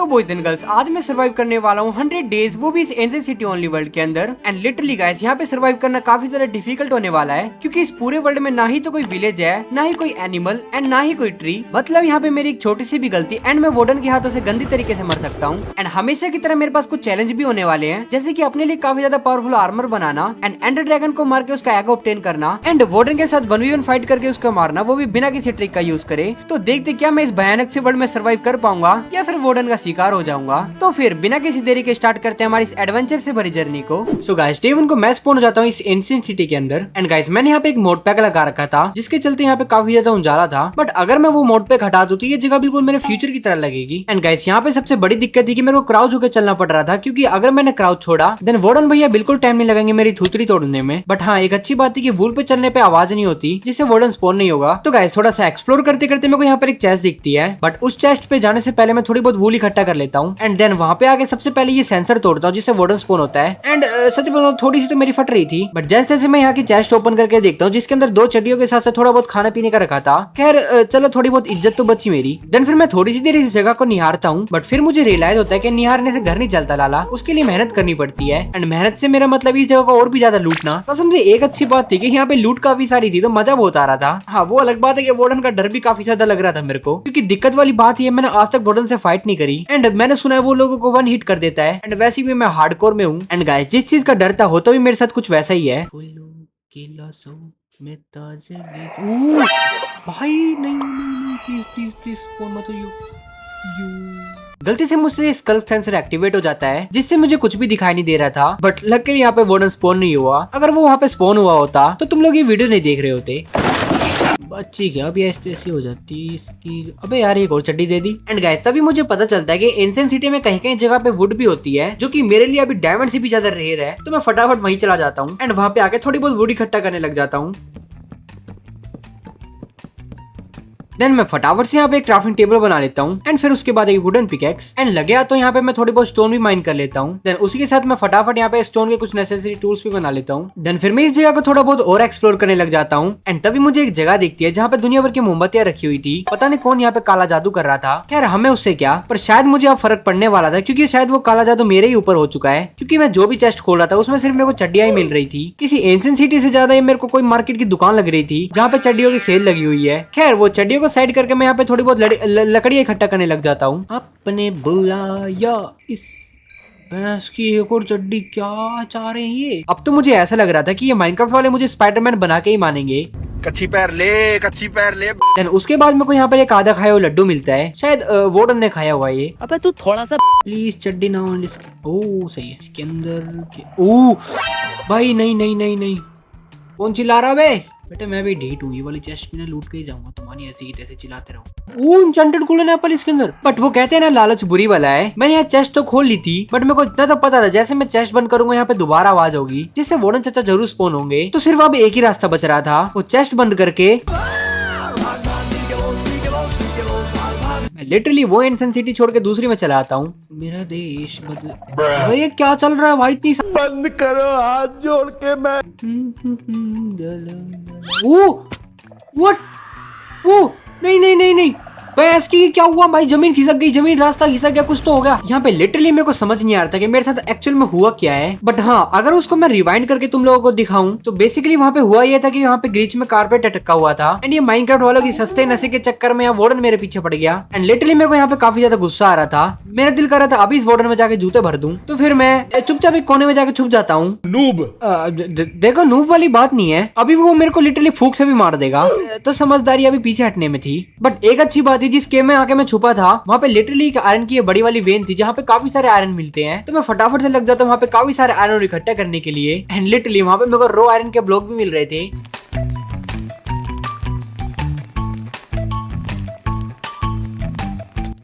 तो boys and girls, आज मैं सर्वाइव करने वाला हूँ 100 डेज, वो भी इस एंशिएंट सिटी ओनली वर्ल्ड के अंदर। एंड लिटरली गाइस, यहाँ पे सर्वाइव करना काफी ज्यादा डिफिकल्ट होने वाला है, क्योंकि इस पूरे वर्ल्ड में ना ही तो कोई विलेज है, ना ही कोई एनिमल एंड ना ही कोई ट्री। मतलब यहाँ पे मेरी एक छोटी सी भी गलती एंड मैं वार्डन के हाथों से गंदी तरीके से मर सकता हूँ। एंड हमेशा की तरह मेरे पास कुछ चैलेंज भी होने वाले हैं, जैसे की अपने लिए काफी ज्यादा पावरफुल आर्मर बनाना एंड एंडर ड्रैगन को मार के उसका एग ऑब्टेन करना एंड वार्डन के साथ 1v1 फाइट करके उसको मारना, वो भी बिना किसी ट्रिक का यूज करे। तो देखते क्या मैं इस भयानक से वर्ल्ड में सर्वाइव कर पाऊंगा या फिर वार्डन का शिकार हो जाऊंगा। तो फिर बिना किसी देरी के स्टार्ट करते हैं हमारी इस एडवेंचर से भरी जर्नी को। सो गाइस, डे 1 को मैं स्पॉन हो जाता हूँ इस एंशिएंट सिटी के अंदर। एंड गाइस, मैंने यहाँ पे एक मोड पैक लगा रखा था, जिसके चलते यहाँ पे काफी ज्यादा उजाला था। बट अगर मैं वो मोड पैक हटा दूं तो ये जगह बिल्कुल मेरे फ्यूचर की तरह लगेगी। एंड गाइस, यहाँ पे सबसे बड़ी दिक्कत थी कि मेरे को क्राउच होकर चलना पड़ रहा था, क्योंकि अगर मैंने क्राउच छोड़ा देन वार्डन भैया बिल्कुल टाइम नहीं लगेंगे मेरी थूतरी तोड़ने में। बट हाँ, एक अच्छी बात थी कि वूल पे चलने पे आवाज नहीं होती, जिससे वार्डन स्पॉन नहीं होगा। तो गाइस, थोड़ा सा एक्सप्लोर करते करते मेरे को यहाँ पर एक चेस्ट दिखती है, बट उस चेस्ट पे जाने से पहले मैं थोड़ी बहुत वूल इकट्ठा कर लेता हूँ। एंड देन वहाँ पे आके सबसे पहले ये सेंसर तोड़ता हूँ, जिससे वार्डन स्पॉन होता है। एंड सच बताऊं, थोड़ी सी तो मेरी फट रही थी, बट जैसे जैसे मैं यहाँ की चेस्ट ओपन करके देखता हूँ, जिसके अंदर 2 चड्डियों के साथ थोड़ा बहुत खाने पीने का रखा था। खैर चलो, थोड़ी बहुत इज्जत तो बची मेरी। देन फिर मैं थोड़ी सी देर इस जगह को निहारता हूँ, बट फिर मुझे रियलाइज होता है कि निहारने से घर नहीं चलता लाला, उसके लिए मेहनत करनी पड़ती है। एंड मेहनत से मेरा मतलब इस जगह को और भी ज्यादा लूटना। कसम से एक अच्छी बात थी कि यहाँ पे लूट काफी सारी थी, तो मजा बहुत आ रहा था। हाँ, वो अलग बात है कि वार्डन का डर भी काफी ज्यादा लग रहा था मेरे को, क्योंकि दिक्कत वाली बात ये, मैंने आज तक वार्डन से फाइट नहीं करी। एंड मैंने सुना है वो लोगों को 1 हिट कर देता है। एंड वैसे भी मैं हार्डकोर में हूँ। एंड गाइस, जिस चीज का डर था होता भी मेरे साथ कुछ वैसा ही है। भाई नहीं, प्लीज प्लीज प्लीज फोन मत हो। गलती से मुझसे स्कल सेंसर एक्टिवेट हो जाता है, जिससे मुझे कुछ भी दिखाई नहीं दे रहा था। बट लकीली यहाँ पे वार्डन स्पॉन नहीं हुआ। अगर वो वहाँ पे स्पॉन हुआ होता तो तुम लोग ये वीडियो नहीं देख रहे होते। बच्ची क्या अभी ऐसी हो जाती इसकी। अबे यार, एक और चड्डी दे दी। एंड गाइस, तभी मुझे पता चलता है कि एंशिएंट सिटी में कहीं कहीं जगह पे वुड भी होती है, जो कि मेरे लिए अभी डायमंड से भी ज्यादा रेयर है। तो मैं फटाफट वहीं चला जाता हूँ एंड वहाँ पे आके थोड़ी बहुत वुड इकट्ठा करने लग जाता हूँ। देन मैं फटाफट से यहाँ पे एक क्राफ्टिंग टेबल बना लेता हूँ एंड फिर उसके बाद एक वुडन पिकैक्स। एंड लगे तो यहाँ पे मैं थोड़ी बहुत स्टोन भी माइन कर लेता हूँ। देन उसी के साथ मैं फटाफट यहाँ पे स्टोन के कुछ नेसेसरी टूल्स भी बना लेता हूँ। देन फिर मैं इस जगह को थोड़ा बहुत और एक्सप्लोर करने लग जाता हूँ। एंड तभी मुझे एक जगह दिखती है जहाँ पे दुनिया भर की मोमबत्तियां रखी हुई थी। पता नहीं कौन यहाँ पे काला जादू कर रहा था। खैर हमें उससे क्या, पर शायद मुझे अब फर्क पड़ने वाला था, क्योंकि शायद वो काला जादू मेरे ही ऊपर हो चुका है। क्योंकि मैं जो भी चेस्ट खोल रहा था उसमें सिर्फ मेरे को चड्डियां ही मिल रही थी। किसी एंशिएंट सिटी से ज्यादा मेरे को कोई मार्केट की दुकान लग रही थी, जहाँ पे चड्डियों की सेल लगी हुई है। खैर वो चड्डियों को साइड करके मैं यहाँ पे थोड़ी बहुत लकड़ियां इकट्ठा करने लग जाता हूँ। आपने बुलाया इस भैंस की एक और चड्डी, क्या चाह रहे हैं ये। अब तो मुझे ऐसा लग रहा था कि ये माइनक्राफ्ट वाले मुझे स्पाइडरमैन बना के ही मानेंगे। कच्ची पैर ले, कच्ची पैर ले। देन उसके बाद मेरे को यहाँ पर एक आधा खाया हुआ लड्डू मिलता है, शायद वार्डन ने खाया हुआ ये। अबे तू थोड़ा सा प्लीज चड्डी ना हो। ओह सही है। इसके अंदर ओह भाई, नहीं नहीं नहीं नहीं, कौन चिल्ला रहा बे? बेटा मैं भी ढीठ हूँ, ये वाली चेस्ट में लूट के ही जाऊंगा। तुम्हारी ऐसी की तैसे चिल्लाते रहो। ओह एन्चेंटेड गोल्डन एप्पल इसके अंदर। बट वो कहते हैं ना, लालच बुरी वाला है। मैंने यहाँ चेस्ट तो खोल ली थी, बट मेरे को इतना तो पता था जैसे मैं चेस्ट बंद करूंगा यहाँ पे दोबारा आवाज होगी, जिससे वार्डन चाचा जरूर स्पॉन होंगे। तो सिर्फ अब एक ही रास्ता बच रहा था, वो चेस्ट बंद करके लिटरली वो एंशिएंट सिटी छोड़ के दूसरी में चला आता हूँ। मेरा देश बदल। भाई ये क्या चल रहा है भाई? इतनी बंद करो हाथ जोड़ के मैं। व्हाट? वो नहीं नहीं नहीं नहीं भाई, इसकी क्या हुआ भाई? जमीन खिसक गई, जमीन रास्ता खिसक गया, कुछ तो हो गया यहाँ पे। लिटरली मेरे को समझ नहीं आ रहा था कि मेरे साथ एक्चुअल में हुआ क्या है। बट हाँ, अगर उसको मैं रिवाइंड करके तुम लोगों को दिखाऊं तो बेसिकली वहाँ पे हुआ ये था कि यहाँ पे ग्रीच में कारपेट अटका हुआ था। एंड ये माइनक्राफ्ट वालों की सस्ते नशे के चक्कर में वार्डन मेरे पीछे पड़ गया। एंड लिटरली मेरे को यहाँ पे काफी ज्यादा गुस्सा आ रहा था। मेरा दिल कर रहा था अभी इस वार्डन में जाके जूते भर दूं। तो फिर मैं चुपचाप एक कोने में जाके छुप जाता हूँ। नूब। देखो नूब वाली बात नहीं है, अभी वो मेरे को लिटरली फूंक से भी मार देगा। तो समझदारी अभी पीछे हटने में थी। बट एक अच्छी बात थी, जिस गेम में आके मैं छुपा था वहाँ पे लिटरली एक आयरन की बड़ी वाली वेन थी, जहाँ पे काफी सारे आयरन मिलते हैं। तो मैं फटाफट से लग जाता हूँ वहाँ पे काफी सारे आयरन इकट्ठा करने के लिए। एंड लिटरली वहाँ पे मेरे को रो आयरन के ब्लॉक भी मिल रहे थे।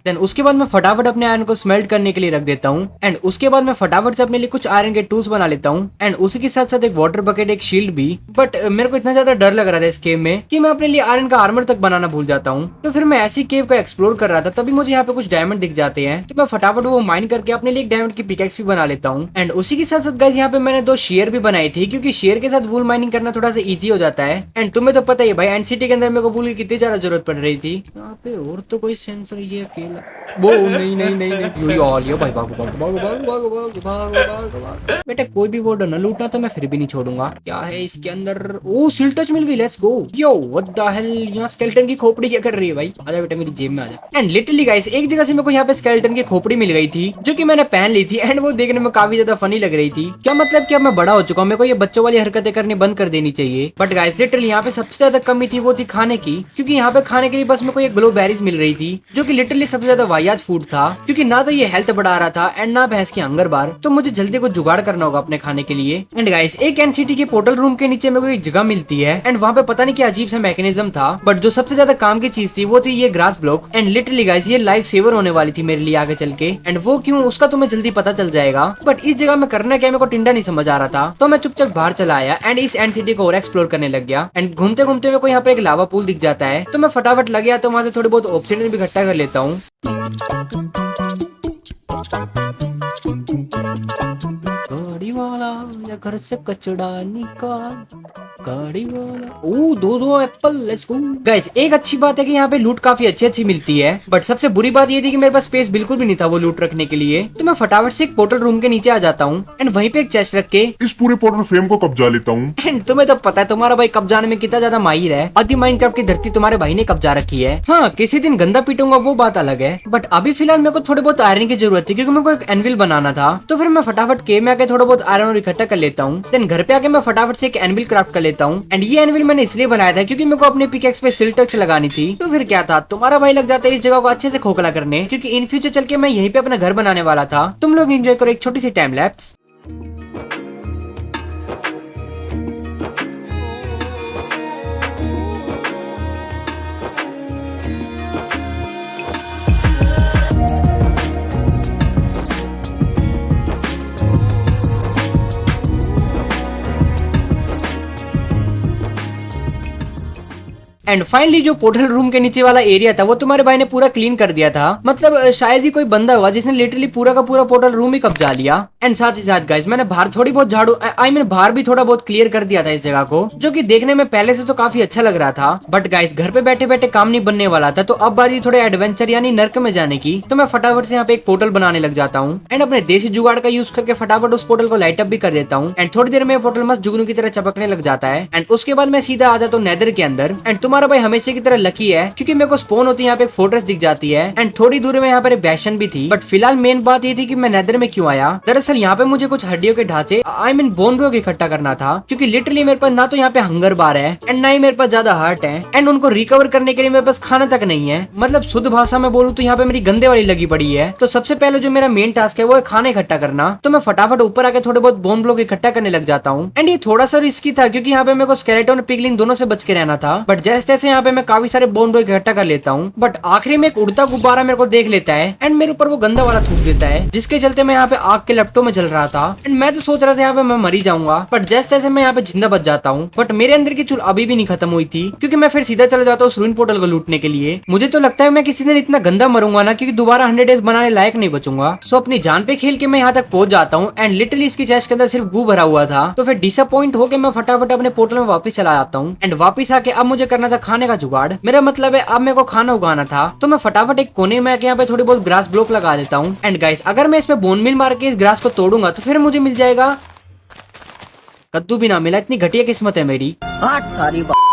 देन उसके बाद मैं फटाफट अपने आयरन को स्मेल्ट करने के लिए रख देता हूँ। एंड उसके बाद मैं फटाफट से अपने लिए कुछ आयरन के टूल्स बना लेता हूँ। एंड उसी के साथ साथ एक वाटर बकेट, एक शील्ड भी। बट मेरे को इतना ज्यादा डर लग रहा था इस गेम में कि मैं अपने लिए आयरन का आर्मर तक बनाना भूल जाता हूँ। तो फिर मैं ऐसी केव को एक्सप्लोर कर रहा था, तभी मुझे यहाँ पे कुछ डायमंड दिख जाते हैं। तो मैं फटाफट वो माइन करके अपने लिए एक डायमंड की पिकैक्स भी बना लेता हूँ। एंड उसी के साथ साथ गाइस, यहाँ पे मैंने 2 शेयर भी बनाई थी, क्योंकि शेयर के साथ वूल माइनिंग करना थोड़ा सा इजी हो जाता है। एंड तुम्हें तो पता ही भाई, एंड सिटी के अंदर मेरे को वूल की कितनी ज्यादा जरूरत पड़ रही थी। यहाँ पे और तो कोई सेंसर, ये अकेला वाला। वो नहीं नहीं नहीं नहीं यो आ लिया भाई, भागो भागो भागो भागो भागो भागो भागो भागो भागो। बेटा कोई भी बॉर्डर ना लूटना तो मैं फिर भी नहीं छोड़ूंगा। क्या है इसके अंदर? ओ सिल टच मिल गई, let's go. Yo what the hell, यहाँ स्केलेटन की खोपड़ी क्या कर रही है भाई? आजा बेटा मेरी जेब में आजा। एंड लिटरली गाइस एक जगह से मेरे को यहाँ पे स्केलेटन की खोपड़ी मिल गई थी जो कि मैंने पहन ली थी एंड वो देखने में काफी ज्यादा फनी लग रही थी। क्या मतलब कि अब मैं बड़ा हो चुका हूँ, मेरे को ये बच्चों वाली हरकतें करनी बंद कर देनी चाहिए। बट गाइस लिटरली यहाँ पे सबसे ज्यादा कमी थी वो थी खाने की, क्योंकि यहाँ पे खाने के लिए बस मेरे को ये ग्लोबेरीज मिल रही थी जो कि लिटरली सबसे ज्यादा वाहियात फूड था, क्योंकि ना तो ये हेल्थ बढ़ा रहा था एंड ना भैंस की हंगर बार। तो मुझे जल्दी कुछ जुगाड़ करना होगा अपने खाने के लिए। एंड गाइस एक एनसीटी के पोर्टल रूम के नीचे मेरे को एक जगह मिलती है एंड वहाँ पे पता नहीं क्या अजीब सा मैकेनिज्म था, बट जो सबसे ज्यादा काम की चीज थी वो थी ये grass block. And literally guys ये लाइफ सेवर होने वाली थी मेरे लिए आगे चल के, एंड वो क्यों उसका तुम्हें जल्दी पता चल जाएगा। बट इस जगह में करना क्या मेरे को टिंडा नहीं समझ आ रहा था, तो मैं चुपचाप बाहर चला आया एंड इस एनसीटी को और एक्सप्लोर करने लग गया। एंड घूमते घूमते मेरे को यहाँ पे एक लावा पूल दिख जाता है, तो मैं फटाफट लग गया, तो वहाँ से थोड़ी बहुत ऑक्सीजन भी इकट्ठा कर लेता हूँ। गाड़ी वाला या घर से कचड़ा निकाल, गाड़ी वाला। ओ दो एप्पल, लेट्स गो। गाइस एक अच्छी बात है कि यहाँ पे लूट काफी अच्छी मिलती है, बट सबसे बुरी बात ये थी कि मेरे पास स्पेस बिल्कुल भी नहीं था वो लूट रखने के लिए। तो मैं फटाफट से एक पोर्टल रूम के नीचे आ जाता हूँ एंड वहीं पे एक चेस्ट रख के इस पूरे पोर्टल फ्रेम को कब्जा लेता हूँ। एंड तुम्हें तो पता है तुम्हारा भाई कब्जाने में कितना ज्यादा माहिर है, आधी माइनक्राफ्ट की धरती तुम्हारे भाई ने कब्जा रखी है। हाँ किसी दिन गंदा पीटूंगा वो बात अलग है, बट अभी फिलहाल मेरे को थोड़े बहुत आयरन की जरूरत थी क्योंकि मेरे को एक एनविल बनाना था। तो फिर मैं फटाफट केव में आके थोड़ा बहुत आयरन और इकट्ठा कर लेता हूँ। देन घर पे आके मैं फटाफट से एक एनविल क्राफ्ट कर लेता हूँ। एंड ये एनविल मैंने इसलिए बनाया था क्योंकि मेरे को अपने पिकेक्स पे सिल टच लगानी थी। तो फिर क्या था, तुम्हारा भाई लग जाता है इस जगह को अच्छे से खोखला करने, क्योंकि इन फ्यूचर चल के मैं यहीं पे अपना घर बनाने वाला था। तुम लोग एंजॉय करो एक छोटी सी टाइम लैप्स। एंड फाइनली जो पोर्टल रूम के नीचे वाला एरिया था वो तुम्हारे भाई ने पूरा क्लीन कर दिया था। मतलब शायद ही कोई बंदा हुआ जिसने लिटरली पूरा का पूरा पोर्टल रूम ही कब्जा लिया। एंड साथ ही साथ गाइस मैंने बाहर थोड़ी बहुत झाड़ू बाहर भी थोड़ा बहुत क्लियर कर दिया था इस जगह को, जो कि देखने में पहले से तो काफी अच्छा लग रहा था। बट गाइस घर पे बैठे बैठे काम नहीं बनने वाला था, तो अब बारी थोड़े एडवेंचर यानी नर्क में जाने की। तो मैं फटाफट से यहाँ पे एक पोर्टल बनाने लग जाता हूँ एंड अपने देसी जुगाड़ का यूज करके फटाफट उस पोर्टल को लाइट अप भी कर देता हूँ। एंड थोड़ी देर में पोर्टल मस्त जुगनू की तरह चपकने लग जाता है। एंड उसके बाद मैं सीधा आ जाता हूँ नेदर के अंदर। एंड तुम्हारा भाई हमेशा की तरह लकी है क्योंकि मेरे को स्पॉन होती है यहाँ पे एक फोर्ट्रेस दिख जाती है एंड थोड़ी दूर में यहाँ पर एक बैशन भी थी। बट फिलहाल मेन बात ये थी कि मैं नेदर में क्यों आया। दरअसल यहाँ पे मुझे कुछ हड्डियों के ढांचे बोन ब्लॉक इकट्ठा करना था, क्योंकि लिटरली मेरे पास ना तो यहाँ पे हंगर बार है एंड ना ही मेरे पास ज्यादा हार्ट है एंड उनको रिकवर करने के लिए मेरे पास खाना तक नहीं है। मतलब शुद्ध भाषा में बोलूँ तो यहाँ पे मेरी गंदे वाली लगी पड़ी है। तो सबसे पहले जो मेरा मेन टास्क है वो है खाना इकट्ठा करना। तो मैं फटाफट ऊपर आके थोड़े बहुत बोन ब्लॉक इकट्ठा करने लग जाता हूँ। एंड ये थोड़ा सा रिस्की था क्योंकि यहाँ पे मेरे को स्केलेटन और पिगलिंग दोनों से बच के रहना था। बट जैसे जैसे यहाँ पे मैं काफी सारे बोन ब्लॉक इकट्ठा कर लेता हूँ, बट आखिरी में एक उड़ता गुब्बारा मेरे को देख लेता है एंड मेरे ऊपर वो गंदा वाला थूक देता है, जिसके चलते मैं यहाँ पे आग के लपटों में जल रहा था। एंड मैं तो सोच रहा था यहाँ पे मैं मरी जाऊंगा, बट जैसे जैसे मैं यहाँ पे जिंदा बच जाता हूँ। बट मेरे अंदर की चुल अभी भी नहीं खत्म हुई थी, क्योंकि मैं फिर सीधा चला जाता हूँ रूइन पोर्टल को लूटने के लिए। मुझे तो लगता है मैं किसी दिन इतना गंदा मरूंगा ना क्योंकि दोबारा 100 डेज बनाने लायक नहीं बचूंगा। सो अपनी जान पे खेल के मैं यहाँ तक पहुंच जाता हूँ एंड लिटरली इसकी चेस्ट के अंदर सिर्फ गू भरा हुआ था। तो फिर डिसअपॉइंट होकर मैं फटाफट अपने पोर्टल में वापस चला जाता हूँ एंड वापस आके अब मुझे करना था खाने का जुगाड़। मेरा मतलब है अब मेरे को खाना उगाना था। तो मैं फटाफट एक कोने में आके यहाँ पे थोड़ी बहुत ग्रास ब्लॉक लगा देता हूँ। एंड गाइस अगर मैं इसमें बोन मिल मार के इस ग्रास को तोड़ूंगा तो फिर मुझे मिल जाएगा कद्दू भी ना मिला। इतनी घटिया किस्मत है मेरी।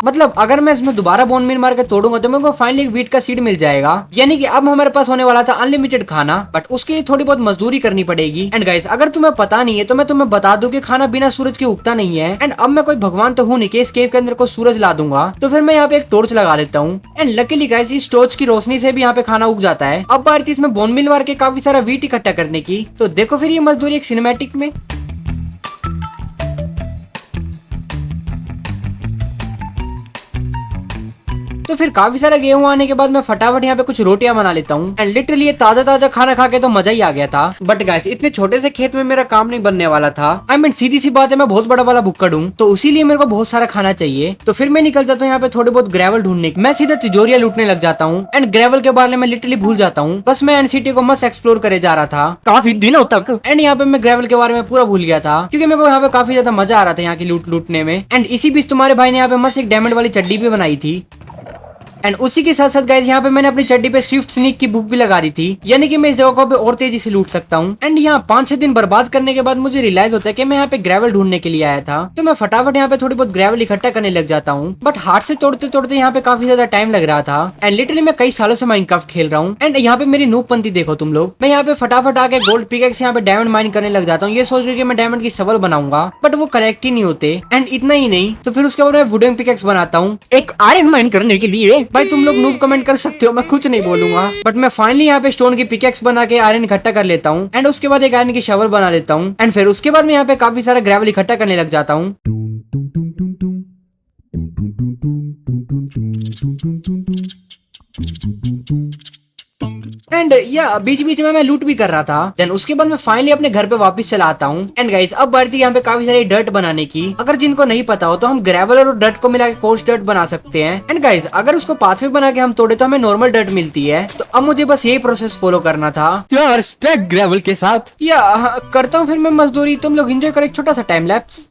मतलब अगर मैं इसमें दोबारा बोन मिल मार के तोड़ूंगा तो मेरे को फाइनली एक वीट का सीड मिल जाएगा, यानी कि अब हमारे पास होने वाला था अनलिमिटेड खाना। बट उसके लिए थोड़ी बहुत मजदूरी करनी पड़ेगी। एंड गाइस अगर तुम्हें पता नहीं है तो मैं तुम्हें बता दूं कि खाना बिना सूरज के उगता नहीं है। एंड अब मैं कोई भगवान तो हूं नहीं कि इस केव के अंदर को सूरज ला दूंगा। तो फिर मैं यहाँ पे एक टॉर्च लगा देता हूँ एंड लकीली गाइस इस टॉर्च की रोशनी से भी यहाँ पे खाना उग जाता है। अब बारी थी इसमें बोन मिल मार के काफी सारा वीट इकट्ठा करने की। तो देखो फिर ये मजदूरी एक सिनेमैटिक में। तो फिर काफी सारा गेहूं आने के बाद मैं फटाफट यहाँ पे कुछ रोटियां बना लेता हूँ एंड लिटरली ये ताजा ताजा खाना खा के तो मजा ही आ गया था। बट गाइस इतने छोटे से खेत में मेरा काम नहीं बनने वाला था। सीधी सी बात है मैं बहुत बड़ा वाला भुक्कड़ हूँ, तो इसीलिए मेरे को बहुत सारा खाना चाहिए। तो फिर मैं निकल जाता हूँ यहाँ पे थोड़े बहुत ग्रेवल ढूंढने। मैं सीधा तिजोरिया लूटने लग जाता हूँ एंड ग्रेवल के बारे में लिटरली भूल जाता हूँ। बस मैं एनसीटी को मस्त एक्सप्लोर करे जा रहा था काफी दिनों तक। एंड यहाँ पे मैं ग्रेवल के बारे में पूरा भूल गया था क्योंकि मेरे को यहाँ पे काफी ज्यादा मजा आ रहा था यहाँ की लूटने में। एंड इसी बीच तुम्हारे भाई ने यहाँ पे मस्त एक डायमंड वाली चड्डी भी बनाई थी। एंड उसी के साथ साथ गाइस यहाँ पे मैंने अपनी चड्डी पे स्विफ्ट स्नीक की बुक भी लगा दी थी, यानी कि मैं इस जगह को पे और तेजी से लूट सकता हूँ। एंड यहाँ 5-6 दिन बर्बाद करने के बाद मुझे रियलाइज होता है कि मैं यहाँ पे ग्रेवल ढूंढने के लिए आया था, तो मैं फटाफट यहाँ पे थोड़ी बहुत ग्रेवल इकट्ठा करने लग जाता हूँ। बट हाथ से तोड़ते तोड़ते यहाँ पे काफी ज्यादा टाइम लग रहा था। एंड लिटरली मैं कई सालों से माइनक्राफ्ट खेल रहा हूँ। एंड यहाँ पे मेरी नूबपंती देखो तुम लोग, मैं यहाँ पे फटाफट आके गोल्ड पिकेक्स यहाँ पे डायमंड माइन करने लग जाता हूँ, ये सोच रही मैं डायमंड की शवल बनाऊंगा, बट वो कलेक्ट ही नहीं होते। एंड इतना ही नहीं तो फिर उसके बाद मैं वुडन पिकेक्स बनाता हूँ एक आयरन माइन करने के लिए। भाई तुम लोग नूब कमेंट कर सकते हो, मैं कुछ नहीं बोलूंगा। बट मैं फाइनली यहाँ पे स्टोन की पिकेक्स बना के आयरन इकट्ठा कर लेता हूँ। एंड उसके बाद एक आयरन की शवल बना लेता हूँ। एंड फिर उसके बाद मैं यहाँ पे काफी सारा ग्रेवल इकट्ठा करने लग जाता हूँ। एंड या बीच बीच में मैं लूट भी कर रहा था। देन उसके बाद मैं फाइनली अपने घर पे वापस चला आता हूँ। एंड गाइस अब बारी यहाँ पे काफी सारी डर्ट बनाने की। अगर जिनको नहीं पता हो तो हम ग्रेवल और डर्ट को मिला के कोर्स डर्ट बना सकते हैं। एंड गाइस अगर उसको पाथवे बना के हम तोड़े तो हमें नॉर्मल डर्ट मिलती है। तो अब मुझे बस यही प्रोसेस फॉलो करना था 4 स्टैक ग्रेवल के साथ। या करता हूँ फिर मैं मजदूरी, तुम लोग एंजॉय करो एक छोटा सा time lapse.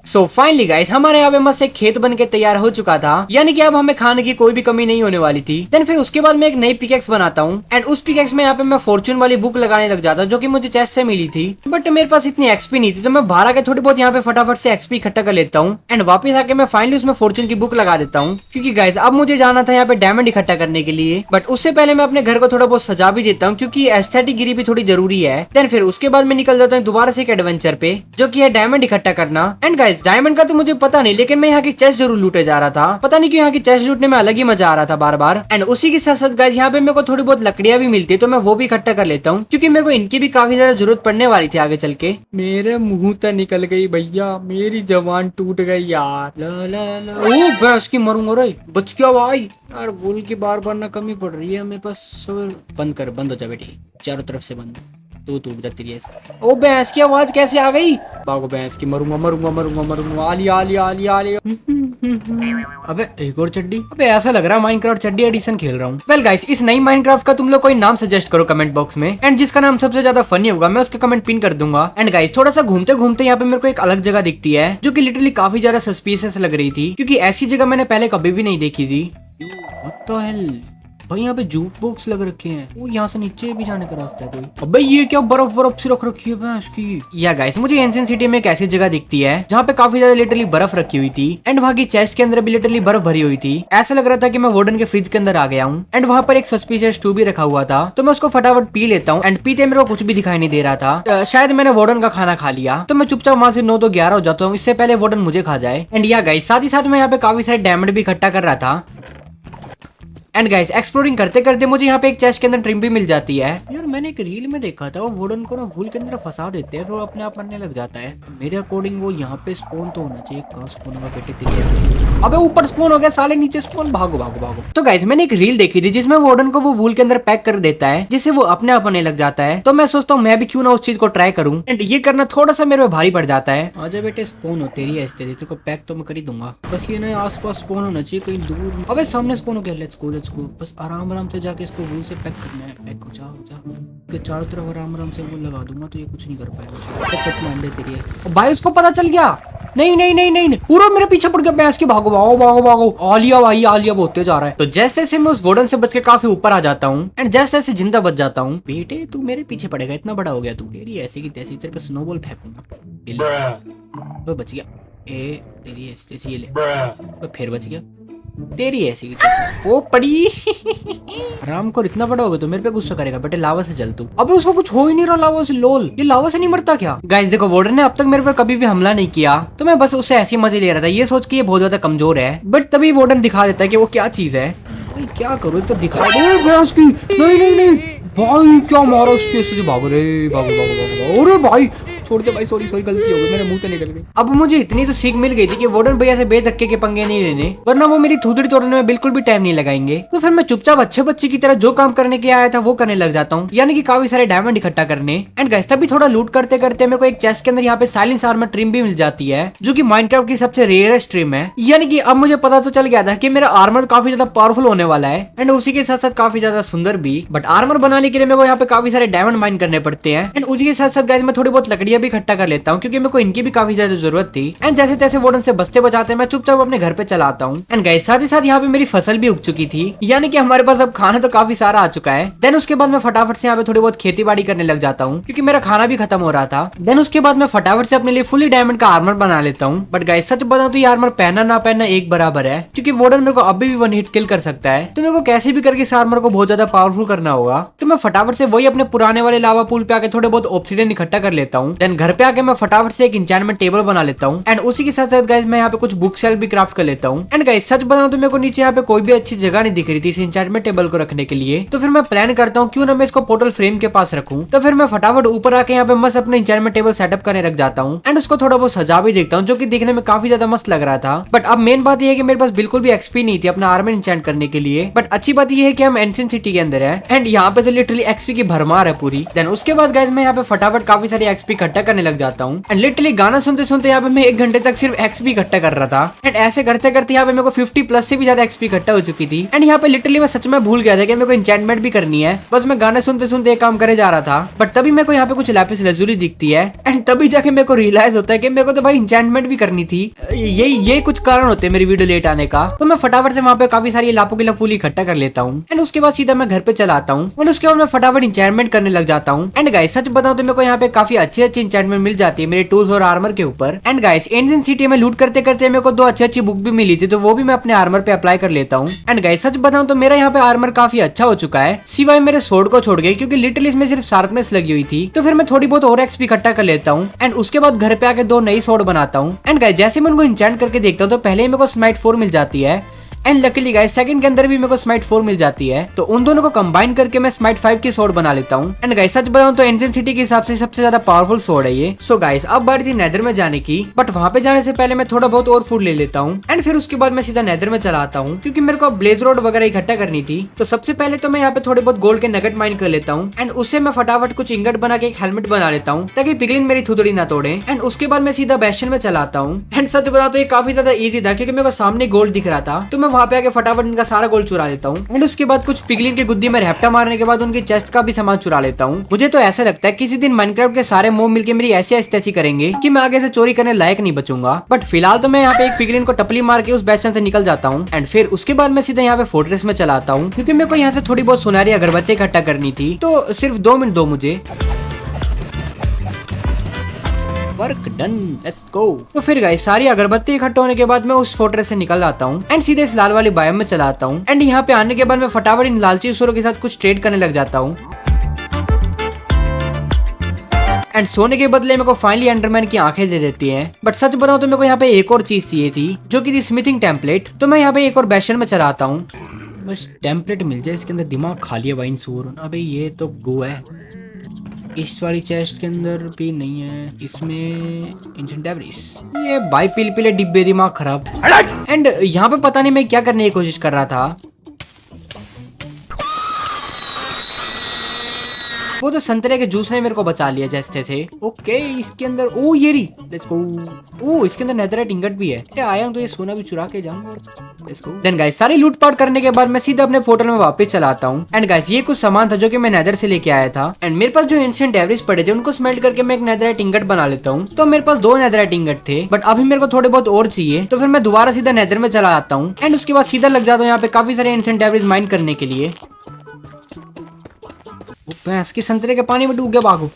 So finally guys हमारे यहाँ पे मस्त एक खेत बन के तैयार हो चुका था, यानी कि अब हमें खाने की कोई भी कमी नहीं होने वाली थी। देन फिर उसके बाद मैं एक नई पिकेक्स बनाता हूँ। एंड उस पिकेक्स में यहाँ पे मैं फॉर्चून वाली बुक लगाने लग जाता हूँ, जो कि मुझे चेस्ट से मिली थी। बट मेरे पास इतनी एक्सपी नहीं थी, तो मैं बाहर आके थोड़ी बहुत यहाँ पे फटाफट से एक्सपी इकट्ठा कर लेता हूँ। एंड वापस आके मैं फाइनली उसमें फॉर्चून की बुक लगा देता हूँ, क्योंकि गाइस अब मुझे जाना था यहाँ पे डायमंड इकट्ठा करने के लिए। बट उससे पहले मैं अपने घर को थोड़ा बहुत सजा भी देता हूँ, क्योंकि एस्थेटिक गिरी भी थोड़ी जरूरी है। देन फिर उसके बाद मैं निकल जाता हूँ दोबारा से एक एडवेंचर पे, जो की है डायमंड इकट्ठा करना। एंड गाइस डायमंड का तो मुझे पता नहीं, लेकिन मैं यहाँ की चेस्ट जरूर लूटे जा रहा था। पता नहीं क्यों यहाँ की चेस्ट लूटने में अलग ही मजा आ रहा था बार बार। एंड उसी के साथ साथ गाइस यहाँ पे मेरे को थोड़ी बहुत लकड़ियां भी मिलती है, तो मैं वो भी इकट्ठा कर लेता हूँ, क्योंकि मेरे को इनकी भी काफी ज्यादा जरूरत पड़ने वाली थी आगे चल के। मेरे मुंह तक निकल गई भैया, मेरी जबान टूट गई यार। ला ला ला। ओ भैंस की मरूंगा रे, बच गया भाई। यार गोल की बार बार ना कमी पड़ रही है मेरे पास। बंद कर, बंद हो जा बेटी, चारों तरफ से बंद। तू टूट जाती है। ओ भैंस की आवाज कैसे आ गई? भागो भैंस की, मरूंगा मरूंगा मरूंगा मरूंगा। आलिया आलिया आलिया आलिया। अबे एक और चड्डी। अबे ऐसा लग रहा है माइनक्राफ्ट चड्डी एडिशन खेल रहा हूँ। वेल गाइस इस नई माइनक्राफ्ट का तुम लोग कोई नाम सजेस्ट करो कमेंट बॉक्स में। एंड जिसका नाम सबसे ज्यादा फनी होगा मैं उसका कमेंट पिन कर दूंगा। एंड गाइस थोड़ा सा घूमते घूमते यहाँ पे मेरे को एक अलग जगह दिखती है, जो की लिटरली काफी ज्यादा सस्पिशियस लग रही थी, क्योंकि ऐसी जगह मैंने पहले कभी भी नहीं देखी थी। What the hell? भाई यहाँ पे जूट बॉक्स लग रखे हैं। वो यहाँ से नीचे भी जाने का रास्ता है कोई। अबे ये क्या बर्फ बर्फ से रख रखी है भैंस की। या गाइस मुझे एंशिएंट सिटी में एक ऐसी जगह दिखती है जहाँ पे काफी ज्यादा लिटरली बर्फ रखी हुई थी। एंड वहाँ की चेस्ट के अंदर भी लिटरली बर्फ भरी हुई थी। ऐसा लग रहा था कि मैं वार्डन के फ्रिज के अंदर आ गया हूँ। एंड वहाँ पर एक सस्पिशियस स्टू भी रखा हुआ था, तो मैं उसको फटाफट पी लेता हूँ। एंड पीते मेरे को कुछ भी दिखाई नहीं दे रहा था। शायद मैंने वार्डन का खाना खा लिया, तो मैं चुपचाप वहाँ से 9 तो 11 हो जाता हूँ, इससे पहले वार्डन मुझे खा जाए। एंड या गाइस साथ ही साथ मैं यहाँ पे काफी सारे डायमंड भी इकट्ठा कर रहा था। एंड गाइस एक्सप्लोरिंग करते करते मुझे यहाँ पे एक चेस्ट के अंदर ट्रिम भी मिल जाती है। यार मैंने एक रील में देखा था वो वुडन को ना वूल के अंदर फंसा देते हैं, वो अपने आप मरने लग जाता है। मेरे अकॉर्डिंग वो यहाँ पे स्पॉन तो होना चाहिए। कहाँ स्पॉन होगा बेटे तेरी? अबे ऊपर स्पॉन हो गया साले, नीचे स्पॉन। भागो भागो भागो। तो गाइस मैंने एक रील देखी थी जिसमें वुडन को वो वूल के अंदर पैक कर देता है, जिससे वो अपने आप आने लग जाता है। तो मैं सोचता हूँ मैं भी क्यों ना उस चीज को ट्राई करूँ। एंड ये करना थोड़ा सा मेरे भारी पड़ जाता है। आजा बेटे स्पॉन हो तेरी है, को पैक तो मैं कर ही दूंगा। बस ये ना आस पास स्पॉन होना चाहिए कहीं दूर। अबे सामने स्पॉन हो गया। Let's go. बस आराम आराम से जाके इसको वूल से पैक करना है। पैक हो जा के चारों तरफ आराम आराम से वूल लगा दूंगा, तो ये कुछ नहीं कर पाएगा। चटना अंदर तेरी है। भाई उसको पता चल गया। नहीं नहीं नहीं नहीं पूरा मेरे पीछे पड़ गया भैंस की। भागो भागो भागो भागो। आलिया भाई आलिया बोलते जा रहा है। तो जैसे जैसे मैं उस वार्डन से बच के काफी ऊपर आ जाता हूँ एंड जैसे जैसे जिंदा बच जाता हूँ। बेटे तू मेरे पीछे पड़ेगा, इतना बड़ा हो गया तू। तेरी ऐसी की तैसी तेरे पे स्नोबॉल फेंकूंगा। वो बच गया। ए तेरी ऐसी ये ले। फिर बच गया। तेरी ऐसी ओ पड़ी। राम को इतना बड़ा हो गया तो मेरे पे गुस्सा करेगा। बेटे लावा से जल तू। अबे उसको कुछ हो ही नहीं रहा लावा से। लोल ये लावा से नहीं मरता क्या? गाइस देखो वार्डन ने अब तक मेरे पर कभी भी हमला नहीं किया, तो मैं बस उससे ऐसी मजे ले रहा था, ये सोच के ये बहुत ज्यादा कमजोर है। बट तभी वार्डन दिखा देता है कि वो क्या चीज है। क्या करूँ तो दिखा दो उसकी। नहीं नहीं नहीं भाई क्या मारा उसके। भागो रे भागो भागो भागो। अरे भाई छोड़ दे भाई, सॉरी सॉरी, गलती हो गई, मेरे मुंह से निकल गई। अब मुझे इतनी तो सीख मिल गई थी कि वार्डन भैया से बेधक्के के पंगे नहीं लेने, वरना वो मेरी थूथड़ी तोड़ने में बिल्कुल भी टाइम नहीं लगाएंगे। तो फिर मैं चुपचाप अच्छे बच्चे की तरह जो काम करने के आया था वो करने लग जाता हूँ, यानी कि काफी सारे डायमंड इकट्ठा करने। एंड गाइस तभी थोड़ा लूट करते करते मेरे को एक चेस्ट के अंदर यहाँ पे साइलेंस आर्मर ट्रिम भी मिल जाती है, जो कि माइनक्राफ्ट की सबसे रेयरेस्ट ट्रिम है। यानी कि अब मुझे पता तो चल गया था कि मेरा आर्मर काफी ज्यादा पावरफुल होने वाला है, एंड उसी के साथ साथ काफी ज्यादा सुंदर भी। बट आर्मर बनाने के लिए मेरे को यहाँ पे काफी सारे डायमंड माइन करने पड़ते हैं, एंड उसी के साथ साथ गाइस मैं थोड़ी बहुत लकड़ियां भी इकट्ठा कर लेता हूँ, क्योंकि मेरे को इनकी भी काफी ज्यादा जरूरत थी। एंड जैसे तैसे वार्डन से बचते बचाते मैं चुपचाप अपने घर पे चला आता हूँ। एंड गाइस साथ ही साथ यहाँ पे मेरी फसल भी उग चुकी थी, यानी कि हमारे पास अब खाना तो काफी सारा आ चुका है। देन उसके बाद मैं फटाफट से यहाँ पे थोड़ी बहुत खेती बाड़ी करने लग जाता हूँ, क्योंकि मेरा खाना भी खत्म हो रहा था। देन उसके बाद मैं फटाफट से अपने लिए फुली डायमंड का आर्मर बना लेता हूँ। बट गाइस सच बताऊं तो ये आर्मर पहनना ना पहनना एक बराबर है, क्योंकि वार्डन मेरे को अभी भी वन हिट किल कर सकता है। तो मेरे को कैसे भी करके इस आर्मर को बहुत ज्यादा पावरफुल करना होगा। तो मैं फटाफट से वही अपने पुराने वाले लावा पूल पे आके थोड़े बहुत ऑब्सीडियन इकट्ठा कर लेता हूँ। देन घर पे आके मैं फटाफट से एक एन्चेंटमेंट टेबल बना लेता हूँ, एंड उसी के साथ साथ गाइस मैं यहाँ पे कुछ बुक सेल्फ भी क्राफ्ट कर लेता हूँ। एंड गाइस सच बताऊं तो मेरे को नीचे यहाँ पे कोई भी अच्छी जगह नहीं दिख रही थी इस एन्चेंटमेंट टेबल को रखने के लिए। तो फिर मैं प्लान करता हूँ क्यों ना मैं इसको पोर्टल फ्रेम के पास रखूँ। तो फिर मैं फटाफट ऊपर आके यहाँ पे मस्त अपने एन्चेंटमेंट टेबल सेटअप करने रख जाता हूँ, एंड उसको थोड़ा बहुत सजा भी देखता हूँ, जो कि देखने में काफी ज्यादा मस्त लग रहा था। बट अब मेन बात यह है कि मेरे पास बिल्कुल भी एक्सपी नहीं थी अपना आर्मर एन्चेंट करने के लिए। बट अच्छी बात यह है कि हम एंशिएंट सिटी के अंदर है, एंड यहाँ पे तो लिटरली एक्सपी की भरमार है पूरी। देन उसके बाद गाइस मैं यहाँ पे फटाफट काफी सारी एक्सपी इकट्ठा करने लग जाता हूँ, एंड लिटरली गाना सुनते सुनते यहाँ पे मैं 1 घंटे तक सिर्फ एक्सपी इकट्ठा कर रहा था। एंड ऐसे करते करते यहाँ पे मेरे को 50 प्लस से भी ज्यादा एक्सपी इकट्ठा हो चुकी थी। एंड यहाँ पे लिटरली मैं सच में भूल गया था कि मेरे को एन्चेंटमेंट भी करनी है, बस मैं गाने सुनते सुनते एक काम करे जा रहा था। बट तभी मेरे को यहाँ पे कुछ लैपिस लैजुली दिखती है, एंड तभी जाके मेरे को रियलाइज होता है कि मेरे को तो भाई एन्चेंटमेंट भी करनी थी। ये कुछ कारण होते हैं मेरी वीडियो लेट आने का। तो मैं फटाफट से वहाँ पे काफी सारी लापों की लपूली इकट्ठा कर लेता हूँ, एंड उसके बाद सीधा मैं घर पे चला आता हूँ, एंड उसके बाद मैं फटाफट एन्चेंटमेंट करने लग जाता हूँ। एंड गाइस सच बताऊं तो मेरे को यहाँ पे काफी अच्छी अच्छी एन्चेंटमेंट मिल जाती है मेरे टूल्स और आर्मर के ऊपर। एंड गाइस एंशिएंट सिटी में लूट करते करते मेरे को 2 अच्छी बुक भी मिली थी, तो वो भी मैं अपने आर्मर पे अप्लाई कर लेता हूँ। एंड गाइस सच बताऊं तो मेरा यहाँ पे आर्मर काफी अच्छा हो चुका है, सिवाय मेरे सोर्ड को छोड़ गए, क्योंकि लिटरली इसमें सिर्फ शार्पनेस लगी हुई थी। तो फिर मैं थोड़ी बहुत और एक्सपी इकट्ठा कर लेता हूँ, एंड उसके बाद घर पे आके 2 नई सोर्ड बनाता हूँ। एंड गाइस जैसे मैं उनको इंचेंट करके देखता हूँ तो पहले ही मेरे को स्माइट 4 मिल जाती है, एंड लकीली गाइस सेकंड के अंदर भी मेरे को स्माइट 4 मिल जाती है। तो उन दोनों को कंबाइन करके मैं स्माइट 5 की सोर्ड बना लेता हूँ। एंड गाइस सच बताऊं तो एंशिएंट सिटी के हिसाब से सबसे ज्यादा पावरफुल सोर्ड है ये। सो गाइस अब बारी थी नेदर में जाने की, बट वहां पे जाने से पहले मैं थोड़ा बहुत और फूड ले लेता हूँ, एंड फिर उसके बाद मैं सीधा नेदर में चला आता हूँ, क्योंकि मेरे को ब्लेज रोड वगैरह इकट्ठा करनी थी। तो सबसे पहले तो मैं यहाँ पे थोड़े बहुत गोल्ड के नगेट माइन कर लेता हूँ, एंड उससे मैं फटाफट कुछ इंगट बना के एक हेलमेट बना लेता हूँ, ताकि पिगलिन मेरी थुतड़ी ना तोड़े। एंड उसके बाद मैं सीधा बैशन में चला आता हूँ। एंड सच बताऊं तो ये काफी ज्यादा इजी था, क्योंकि मेरे को सामने गोल्ड दिख रहा था, तो मैं वहां पे आके फटाफट इनका सारा गोल्ड चुरा लेता हूँ। एंड उसके बाद कुछ पिगलिन के गुद्दी में रैप्टा मारने के बाद उनकी चेस्ट का भी सामान चुरा लेता हूँ। मुझे तो ऐसा लगता है किसी दिन माइनक्राफ्ट के सारे मोब मिलके मेरी ऐसी ऐसी करेंगे कि मैं आगे से चोरी करने लायक नहीं बचूंगा। बट फिलहाल तो मैं यहाँ पे एक पिगलिन को टपली मार के उस बैशन से निकल जाता हूँ, एंड फिर उसके बाद मैं सीधा यहाँ पे फोर्ट्रेस में चला आता हूँ, क्योंकि मेरे को यहाँ से थोड़ी बहुत सुनहरी अगरबत्ती इकट्ठा करनी थी। तो सिर्फ 2 मिनट दो मुझे। Work done, let's go. तो फिर गाइस सारी अगरबत्ती इकट्ठा होने के बाद मैं उस फोर्ट्रेस से निकल आता हूँ, एंड सीधे इस लाल वाली बायोम में चला आता हूँ। एंड यहाँ पे आने के बाद मैं फटाफट इन लालची असुरों के साथ कुछ ट्रेड करने लग जाता हूँ, एंड सोने के बदले मेरे को फाइनली एंडरमैन की आंखें दे देती हैं। बट सच बताऊं तो मेरे को यहाँ पे एक और चीज चाहिए थी, जो कि थी स्मिथिंग टेम्पलेट। तो मैं यहाँ पे एक और बैशन में चला आता हूँ, बस टेम्पलेट मिल जाए। इसके अंदर दिमाग खाली है वाइन सूर। अबे ये तो गो है। इस वाली चेस्ट के अंदर भी नहीं है, इसमें एंशिएंट डेब्रिस। ये भाई पीले पीले डिब्बे, दिमाग खराब। एंड यहाँ पे पता नहीं मैं क्या करने की कोशिश कर रहा था। वो तो संतरे के जूस ने मेरे को बचा लिया जैसे से। ओके इसके अंदर ओ ये रही, लेट्स गो। ओ इसके अंदर नेदरराइट इंगट भी है। आया हूं तो ये सोना भी चुरा के जाऊंगा। Let's go. देन गाइस सारी लूटपाट करने के बाद मैं सीधा अपने पोर्टल में वापस चला आता हूं। एंड गाइस ये कुछ सामान था जो कि मैं नेदर से लेके आया था, एंड मेरे पास जो एंशिएंट डेब्रिस पड़े थे उनको स्मेल्ट करके मैं एक नेदरराइट इंगट बना लेता हूँ। तो मेरे पास 2 नेदरराइट इंगट थे, बट अभी मेरे को थोड़े बहुत और चाहिए। तो फिर मैं दोबारा सीधा नेदर में चला आता हूँ, एंड उसके बाद सीधा लग जाता हूँ यहाँ पे काफी सारे एंशिएंट डेब्रिस माइन करने के लिए। भैंस की संतरे के पानी में डूब गया, भागो।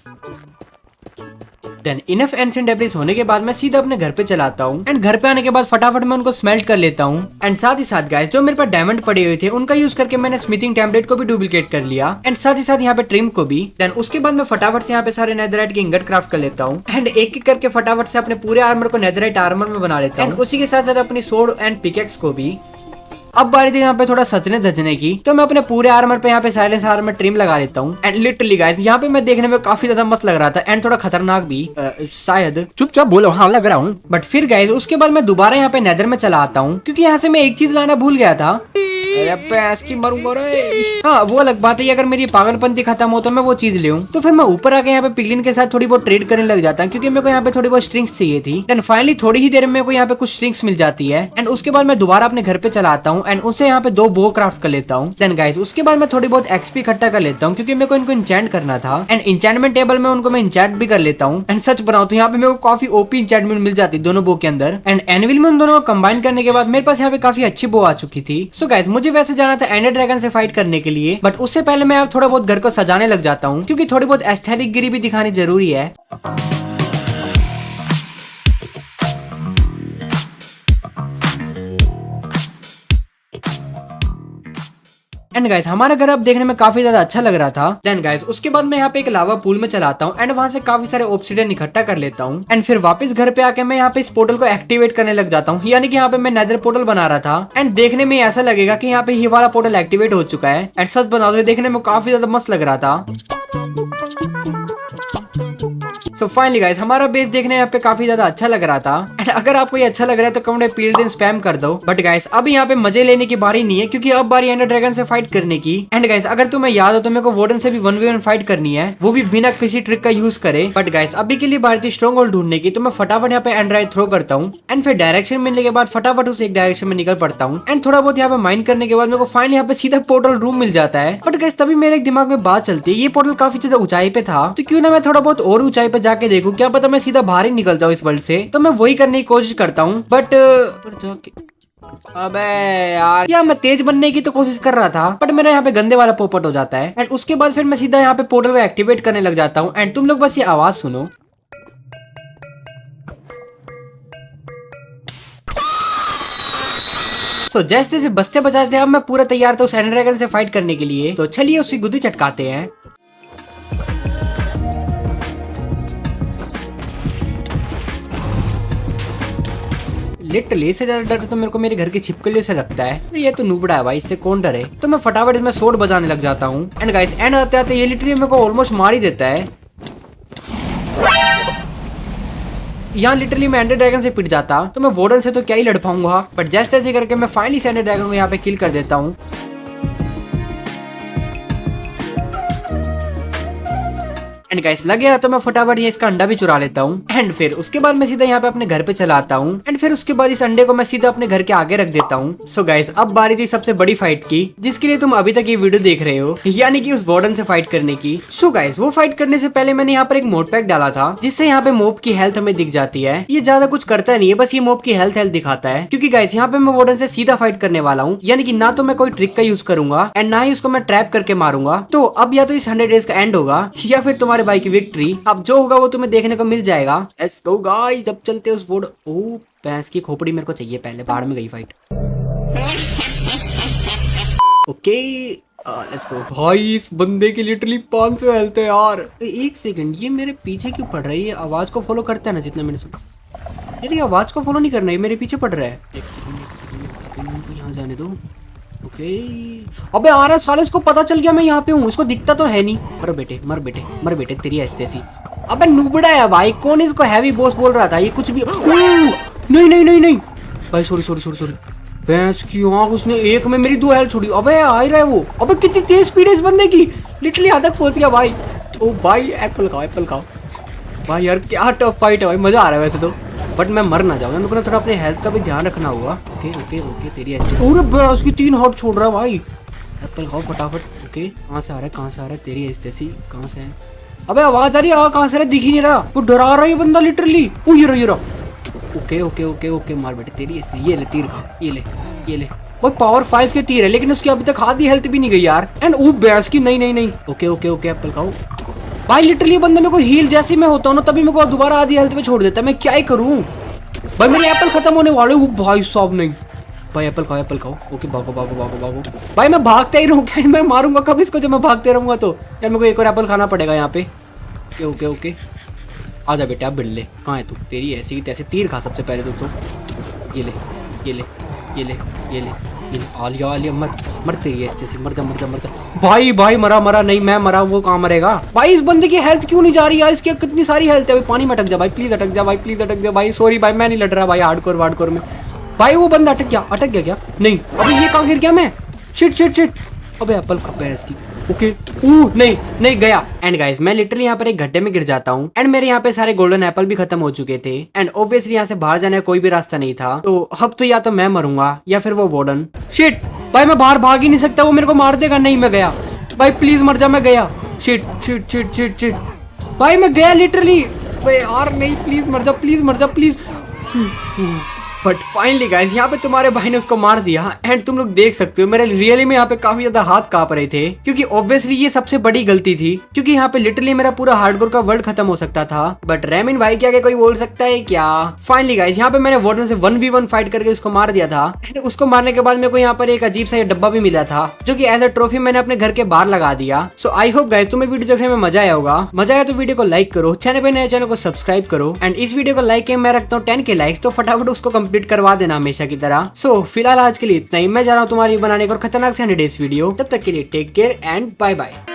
देन इनफ एंशिएंट डेब्रिस होने के बाद मैं सीधा अपने घर पे चलाता हूँ, एंड घर पे आने के बाद फटाफट मैं उनको स्मेल्ट कर लेता हूँ। एंड साथ ही साथ गाइस जो मेरे पास डायमंड पड़े हुए थे उनका यूज करके मैंने स्मिथिंग टेम्पलेट को भी डुप्लीकेट कर लिया, एंड साथ ही साथ यहाँ पे ट्रिम को भी। देन उसके बाद मैं फटाफट से यहाँ पे सारे नेदरराइट के इंगट क्राफ्ट कर लेता हूँ, एंड एक एक करके फटाफट से अपने पूरे आर्मर को नेदरराइट आर्मर में बना लेता हूँ, एंड उसी के साथ साथ अपनी सोर्ड एंड पिकेक्स को भी। अब बारी थी यहाँ पे थोड़ा सजने धजने की, तो मैं अपने पूरे आर्मर पे यहाँ पे साइलेंस आर्मर ट्रिम लगा लेता हूँ। एंड लिटरली गाइस यहाँ पे मैं देखने में काफी ज्यादा मस्त लग रहा था एंड थोड़ा खतरनाक भी शायद। चुपचाप बोलो, हाँ लग रहा हूँ। बट फिर गाइस उसके बाद मैं दोबारा यहाँ पे नेदर में चला आता हूँ, क्योंकि यहाँ से मैं एक चीज लाना भूल गया था। अरे भैंस की मरूंगा रे। हाँ वो अलग बात है, अगर मेरी पागलपंती खत्म हो तो मैं वो चीज लूं। तो फिर मैं ऊपर आके यहाँ पे पिगलिन के साथ थोड़ी बहुत ट्रेड करने लग जाता हूँ, क्योंकि मेरे को यहाँ पे थोड़ी बहुत स्ट्रिंग्स चाहिए थी। देन फाइनली थोड़ी ही देर में मेरे को यहाँ पे कुछ स्ट्रिंग्स मिल जाती है एंड उसके बाद मैं दोबारा अपने घर पे चला आता हूँ एंड उससे यहाँ पे 2 बो क्राफ्ट कर लेता हूँ। देन गाइस उसके बाद मैं थोड़ी बहुत एक्सपी इकट्ठा कर लेता हूँ, क्योंकि मेरे को इनको इंचेंट करना था एंड इंचेंटमेंट टेबल में उनको मैं इंचेंट भी कर लेता हूँ। एंड सच बनाओ तो यहाँ पे मेरे को काफी ओपी इंचेंटमेंट मिल जाती है दोनों बो के अंदर। एंड एनविल में उन दोनों को कंबाइन करने के बाद मेरे पास यहाँ पे काफी अच्छी बो आ चुकी थी। सो गाइस मुझे वैसे जाना था एंडर ड्रैगन से फाइट करने के लिए, बट उससे पहले मैं अब थोड़ा बहुत घर को सजाने लग जाता हूँ, क्योंकि थोड़ी बहुत एस्थेटिक गिरी भी दिखानी जरूरी है। एंड गाइस हमारा घर अब देखने में काफी ज्यादा अच्छा लग रहा था। देन गाइस उसके बाद मैं यहाँ पे एक लावा पूल में चलाता हूँ एंड वहां से काफी सारे ऑब्सिडियन इकट्ठा कर लेता हूँ एंड फिर वापस घर पे आके मैं यहाँ पे इस पोर्टल को एक्टिवेट करने लग जाता हूँ, यानी कि यहाँ पे मैं नेदर पोर्टल बना रहा था एंड देखने में ऐसा लगेगा कि यहाँ पे ये वाला पोर्टल एक्टिवेट हो चुका है। एंड सच बना दो देखने में काफी ज्यादा मस्त लग रहा था। सो फाइनली गाइस हमारा बेस देखने यहाँ पे काफी ज्यादा अच्छा लग रहा था एंड अगर आपको ये अच्छा लग रहा है तो कमेंट में पीले दिन स्पैम कर दो। बट गाइस अब यहाँ पे मजे लेने की बारी नहीं है, क्योंकि अब बारी एंडर ड्रैगन से फाइट करने की। एंड गाइस अगर तुम्हें याद हो तो मेरे को वार्डन से भी 1v1 फाइट करनी है, वो भी बिना किसी ट्रिक का यूज करे। बट गाइस अभी के लिए भारतीय स्ट्रॉन्ग होल्ड ढूंढने की, तो मैं फटाफट यहाँ पे एंड्रॉइड थ्रो करता हूँ एंड फिर डायरेक्शन मिलने के बाद फटाफट उस एक डायरेक्शन में निकल पड़ता हूँ एंड थोड़ा बहुत यहाँ पे माइंड करने के बाद मेरे को फाइनली यहाँ पे सीधा पोर्टल रूम मिल जाता है। बट गाइस तभी मेरे दिमाग में बात चलती है, ये पोर्टल काफी ज्यादा ऊंचाई पे था, तो क्यों ना मैं थोड़ा बहुत और ऊंचाई पे जाके देखूं, क्या पता मैं सीधा बाहर ही निकल जाऊं इस वर्ल्ड से। तो मैं वही करने की कोशिश करता हूँ, बट अबे यार मैं तेज बनने की तो कोशिश कर रहा था, बट मेरा यहाँ पे गंदे वाला पोपट हो जाता है एंड उसके बाद फिर मैं सीधा यहाँ पे पोर्टल को एक्टिवेट करने लग जाता हूँ एंड तुम लोग बस ये आवाज सुनो। सो जैसे जैसे बचते बचाते अब मैं पूरा तैयार था उस एंडर ड्रैगन से फाइट करने के लिए, तो चलिए उसकी गुद्दी चटकाते हैं। लिटरली इससे ज्यादा डर तो मेरे को मेरे घर की छिपकलियों से लगता है। ये तो नूबड़ा है भाई, इससे कौन डरे। तो मैं फटाफट इसमें सोड बजाने लग जाता हूँ एंड गाइस एंड आते आते ये लिटरली मेरे को ऑलमोस्ट मार ही देता है। यहाँ लिटरली मैं एंडर ड्रैगन से पिट जाता तो मैं वार्डन से तो क्या ही लड़ पाऊंगा, बट जैसे तैसे करके मैं फाइनली एंडर ड्रैगन को यहाँ पे किल कर देता हूँ। एंड गाइस लग गया तो मैं फटाफट ये इसका अंडा भी चुरा लेता हूँ एंड फिर उसके बाद मैं सीधा यहाँ पे अपने घर पे चला आता हूँ एंड फिर उसके बाद इस अंडे को मैं सीधा अपने घर के आगे रख देता हूँ। सो गाइस अब बारी थी सबसे बड़ी फाइट की, जिसके लिए तुम अभी तक ये वीडियो देख रहे हो, यानी कि उस वार्डन से फाइट करने की। सो गाइस वो फाइट करने से पहले मैंने यहाँ पर एक मोड पैक डाला था, जिससे यहाँ पे मोब की हेल्थ हमें दिख जाती है। ये ज्यादा कुछ करता नहीं है, बस ये मोब की हेल्थ दिखाता है, क्योंकि गाइस यहाँ पे मैं वार्डन से सीधा फाइट करने वाला हूँ, यानी कि ना तो मैं कोई ट्रिक का यूज करूंगा एंड ना ही उसको मैं ट्रैप करके मारूंगा। तो अब या तो इस 100 डेज का एंड होगा या फिर तुम्हारे भाई की विक्ट्री। अब जो होगा वो तुम्हें देखने को मिल जाएगा। लेट्स गो गाइस, जब चलते उस वोड। ओ भैंस की खोपड़ी मेरे को चाहिए, पहले बाढ़ में गई फाइट। Okay let's go. भाई इस बंदे की लिटरली 500 हेल्थ है यार। एक सेकंड, ये मेरे पीछे क्यों पड़ रही है? आवाज को फॉलो करता है ना जितना मैंने सुना। यार ये आवाज को फॉलो नहीं करना है, मेरे पीछे पड़ रहा है। एक सेकंड यहाँ जाने दो। ओके अबे आ रहा है साले, इसको पता चल गया मैं यहाँ पे हूँ, इसको दिखता तो है नहीं। मर बेटे तेरी ऐसी। अबे नुबड़ा है भाई, कौन इसको हैवी बॉस बोल रहा था? ये कुछ भी नहीं भाई, सॉरी। भैंस की आँख, उसने एक में मेरी 2 हेल्थ छोड़ी। अबे आ ही रहा है वो। अबे कितनी तेज स्पीड है इस बंदे की, लिटरली यहाँ तक पहुंच गया भाई। ओ भाई एप्पल खाओ भाई। यार क्या टफ फाइट है भाई, मजा आ रहा है वैसे तो, बट मैं मर ना जाऊँ, मेरे को थोड़ा अपने हेल्थ का भी ध्यान रखना होगा। ओके तेरी ऐसी। अरे उसकी 3 हार्ट छोड़ रहा है भाई। एप्पल खाओ फटाफट। ओके कहाँ से आ रहा है? तेरी ऐसी कहाँ से है? अबे आवाज आ रही है, कहाँ से रहा? दिख ही नहीं रहा, वो डरा रहा है ये बंदा लिटरली। ओ ये रहा। ओके मार बेटे तेरी ऐसी। ये ले तीर खा, ये ले वो पावर 5 के तीर है, लेकिन उसकी अभी तक आधी हेल्थ भी नहीं गई यार। एंड ओ बैस की नहीं। ओके एप्पल खाओ भाई। लिटरली बंदे मेरे को हील जैसी मैं होता हूँ ना, तभी मेरे को दोबारा आधी हेल्थ पे छोड़ देता है। मैं क्या ही करूँ भाई, मेरे एप्पल खत्म होने वाले। वो भाई साहब नहीं भाई, एप्पल खाओ। ओके भागो भाई, मैं भागते ही रहूँ क्या? मैं मारूंगा कब इसको जब मैं भागते रहूंगा तो? यार मेरे को एक और एप्पल खाना पड़ेगा यहाँ पे। ओके आजा बेटा, अब बिल्ले कहाँ है तू? तेरी ऐसी तैसे तीर खा सबसे पहले तो। ये ले आलिया आलिया मर तेरी है जैसे, मर जा। भाई मरा नहीं, मैं मरा, वो कहाँ मरेगा भाई। इस बंदे की हेल्थ क्यों नहीं जा रही यार, इसकी कितनी सारी हेल्थ है। पानी में अटक जा भाई, प्लीज अटक जा भाई। सॉरी भाई, मैं नहीं लड़ रहा भाई हार्डकोर में। भाई वो बंदा अटक गया क्या? नहीं, अभी ये कहाँ गिर गया मैं? शिट। अबे एप्पल खप्पे है इसकी। ओके, नहीं गया। एंड गाइस, मैं लिटरली यहाँ पर एक गड्ढे में गिर जाता हूँ एंड मेरे यहाँ पे सारे गोल्डन एप्पल भी खत्म हो चुके थे एंड ऑब्वियसली यहाँ से बाहर जाने का कोई भी रास्ता नहीं था। तो अब तो या तो मैं मरूंगा या फिर वो वार्डन। शिट भाई, मैं बाहर भाग ही नहीं सकता, वो मेरे को मार देगा। नहीं, मैं गया भाई, प्लीज मर जा, मैं गया। शिट भाई, मैं गया लिटरली। यार नहीं, प्लीज मर जा प्लीज। बट फाइनली गाइस, यहाँ पे तुम्हारे भाई ने उसको मार दिया एंड तुम लोग देख सकते हो मेरे रियली में यहाँ पे काफी ज्यादा हाथ कांप रहे थे, क्योंकि ऑब्वियसली ये सबसे बड़ी गलती थी, क्योंकि यहाँ पे लिटरली मेरा पूरा हार्डकोर का वर्ल्ड खत्म हो सकता था। बट रेमिन भाई के आगे कोई बोल सकता है क्या? फाइनली गाइस, यहाँ पे मैंने वार्डन से 1v1 फाइट करके उसको मार दिया था एंड उसको मारने के बाद मेरे को यहाँ पर एक अजीब सा डब्बा भी मिला था, जो की एज अ ट्रॉफी मैंने अपने घर के बाहर लगा दिया। सो आई होप गाइस तुम्हें वीडियो देखने में मजा आया होगा। मजा आया तो वीडियो को लाइक करो, चैनल पे नए चैनल को सब्सक्राइब करो एंड इस वीडियो को लाइक के मैं रखता हूँ 10 के लाइक्स, तो फटाफट उसको कंप्लीट करवा देना हमेशा की तरह। सो फिलहाल आज के लिए इतना ही। मैं जा रहा हूँ तुम्हारी बनाने को खतरनाक से 100 डेज वीडियो। तब तक के लिए take care and bye bye.